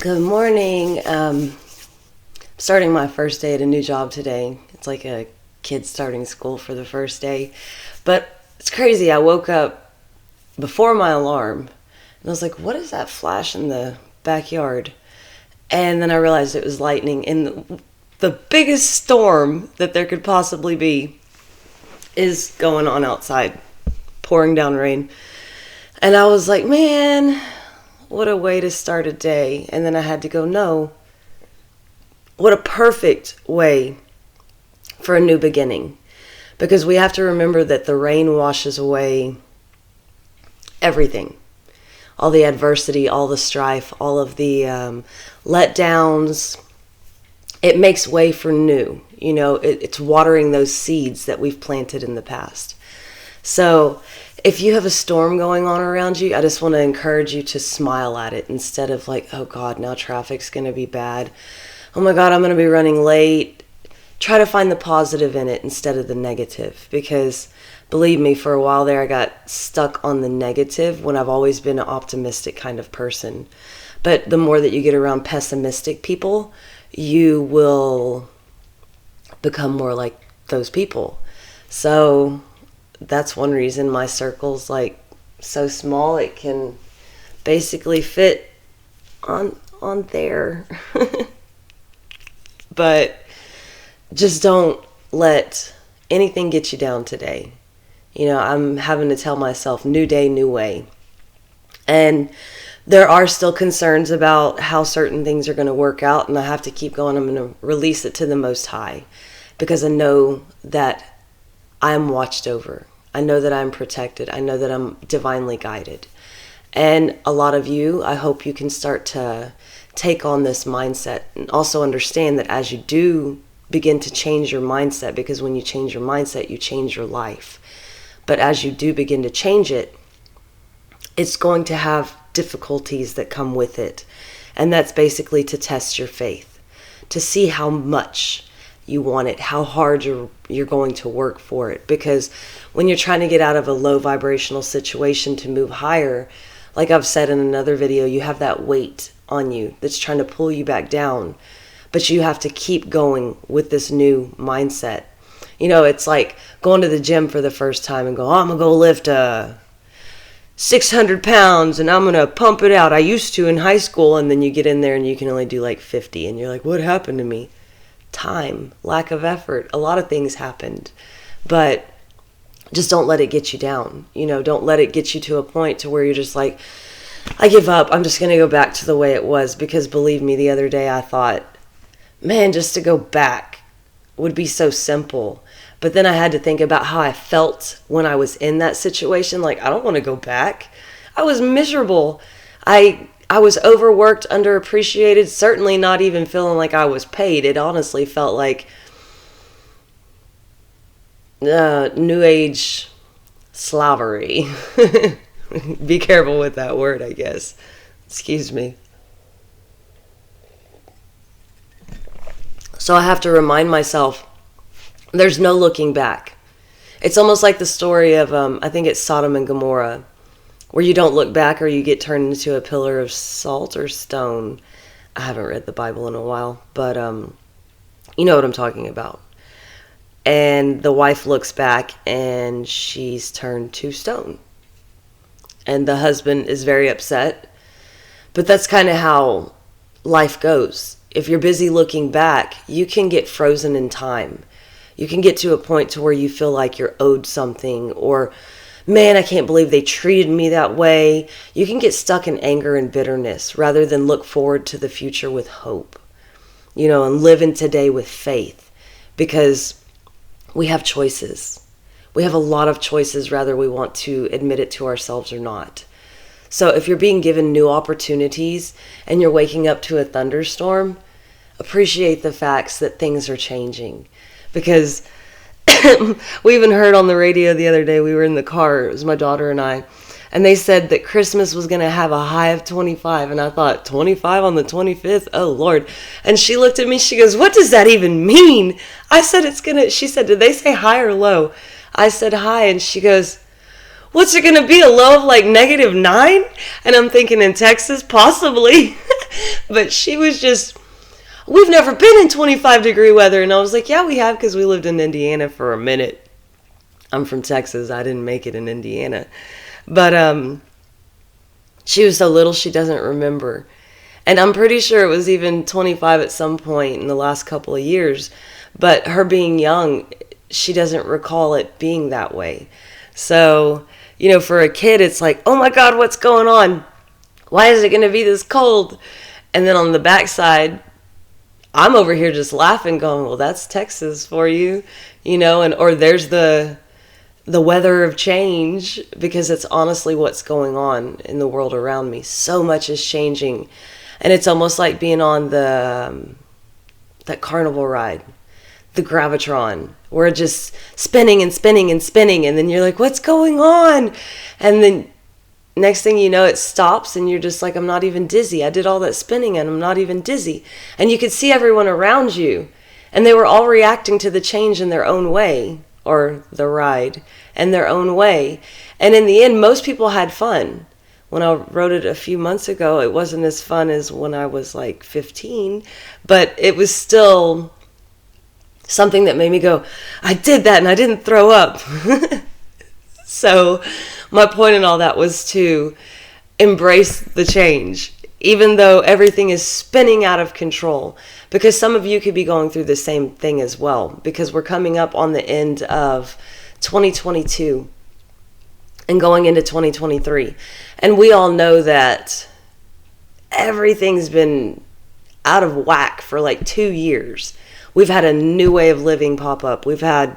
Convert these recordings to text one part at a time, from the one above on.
Good morning. Starting my first day at a new job today. It's like a kid starting school for the first day. But it's crazy. I woke up before my alarm and I was like, what is that flash in the backyard? And then I realized it was lightning. And the biggest storm that there could possibly be is going on outside, pouring down rain. And I was like, man, what a way to start a day. And then I had to go, no, what a perfect way for a new beginning. Because we have to remember that the rain washes away everything. All the adversity, all the strife, all of the letdowns. It makes way for new. You know, it's watering those seeds that we've planted in the past. So if you have a storm going on around you, I just want to encourage you to smile at it instead of like, oh God, now traffic's going to be bad. Oh my God, I'm going to be running late. Try to find the positive in it instead of the negative, because believe me, for a while there, I got stuck on the negative when I've always been an optimistic kind of person. But the more that you get around pessimistic people, you will become more like those people. So that's one reason my circle's like so small it can basically fit on there. But just don't let anything get you down today. You know, I'm having to tell myself, new day, new way. And there are still concerns about how certain things are going to work out, and I have to keep going. I'm going to release it to the Most High, because I know that I'm watched over. I know that I'm protected. I know that I'm divinely guided. And a lot of you, I hope you can start to take on this mindset and also understand that as you do begin to change your mindset, because when you change your mindset, you change your life. But as you do begin to change it, it's going to have difficulties that come with it. And that's basically to test your faith, to see how much you want it, how hard you're going to work for it. Because when you're trying to get out of a low vibrational situation to move higher, like I've said in another video, you have that weight on you that's trying to pull you back down. But you have to keep going with this new mindset. You know, it's like going to the gym for the first time and go, oh, I'm going to go lift 600 pounds and I'm going to pump it out. I used to in high school. And then you get in there and you can only do like 50. And you're like, what happened to me? Time, lack of effort. A lot of things happened. But just don't let it get you down. You know, don't let it get you to a point to where you're just like, I give up. I'm just going to go back to the way it was. Because believe me, the other day I thought, man, just to go back would be so simple. But then I had to think about how I felt when I was in that situation. Like, I don't want to go back. I was miserable. I was overworked, underappreciated, certainly not even feeling like I was paid. It honestly felt like new age slavery. Be careful with that word, I guess. Excuse me. So I have to remind myself, there's no looking back. It's almost like the story of, I think it's Sodom and Gomorrah, where you don't look back or you get turned into a pillar of salt or stone. I haven't read the Bible in a while, but you know what I'm talking about. And the wife looks back and she's turned to stone. And the husband is very upset. But that's kind of how life goes. If you're busy looking back, you can get frozen in time. You can get to a point to where you feel like you're owed something, or, man, I can't believe they treated me that way. You can get stuck in anger and bitterness rather than look forward to the future with hope, you know, and live in today with faith, because we have choices. We have a lot of choices, whether we want to admit it to ourselves or not. So if you're being given new opportunities and you're waking up to a thunderstorm, appreciate the facts that things are changing. Because we even heard on the radio the other day, we were in the car, it was my daughter and I, and they said that Christmas was going to have a high of 25. And I thought, 25 on the 25th? Oh, Lord. And she looked at me, she goes, what does that even mean? I said, she said, did they say high or low? I said high, and she goes, what's it going to be, a low of like -9? And I'm thinking, in Texas, possibly. But she was just, we've never been in 25-degree weather. And I was like, yeah, we have, because we lived in Indiana for a minute. I'm from Texas. I didn't make it in Indiana. But she was so little she doesn't remember. And I'm pretty sure it was even 25 at some point in the last couple of years. But her being young, she doesn't recall it being that way. So, for a kid, it's like, oh my God, what's going on? Why is it going to be this cold? And then on the backside, I'm over here just laughing, going, well, that's Texas for you, or there's the weather of change, because it's honestly what's going on in the world around me. So much is changing. And it's almost like being on that carnival ride, the Gravitron, where it's just spinning and spinning and spinning. And then you're like, what's going on? And then next thing you know, it stops and you're just like, I'm not even dizzy. I did all that spinning and I'm not even dizzy. And you could see everyone around you, and they were all reacting to the change in their own way, or the ride in their own way. And in the end, most people had fun. When I wrote it a few months ago, it wasn't as fun as when I was like 15, but it was still something that made me go, I did that and I didn't throw up. So my point in all that was to embrace the change, even though everything is spinning out of control, because some of you could be going through the same thing as well, because we're coming up on the end of 2022 and going into 2023. And we all know that everything's been out of whack for like 2 years. We've had a new way of living pop up. We've had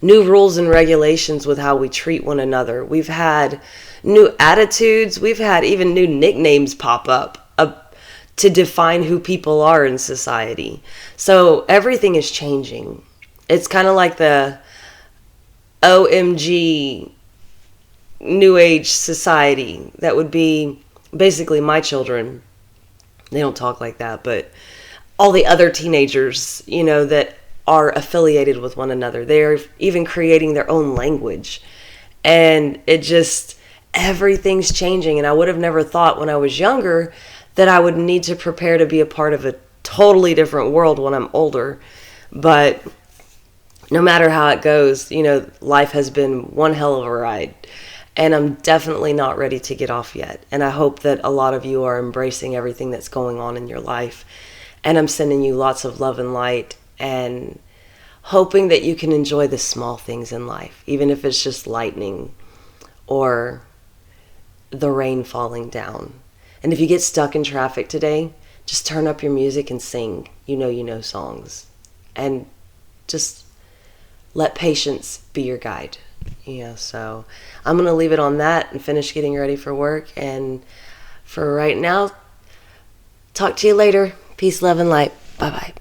new rules and regulations with how we treat one another. We've had new attitudes. We've had even new nicknames pop up to define who people are in society. So everything is changing. It's kind of like the OMG New Age society that would be basically my children. They don't talk like that, but all the other teenagers, that are affiliated with one another. They're even creating their own language. And everything's changing. And I would have never thought when I was younger that I would need to prepare to be a part of a totally different world when I'm older. But no matter how it goes, life has been one hell of a ride. And I'm definitely not ready to get off yet. And I hope that a lot of you are embracing everything that's going on in your life. And I'm sending you lots of love and light, and hoping that you can enjoy the small things in life, even if it's just lightning or the rain falling down. And if you get stuck in traffic today, just turn up your music and sing, songs. And just let patience be your guide. So I'm going to leave it on that and finish getting ready for work. And for right now, talk to you later. Peace, love, and light. Bye-bye.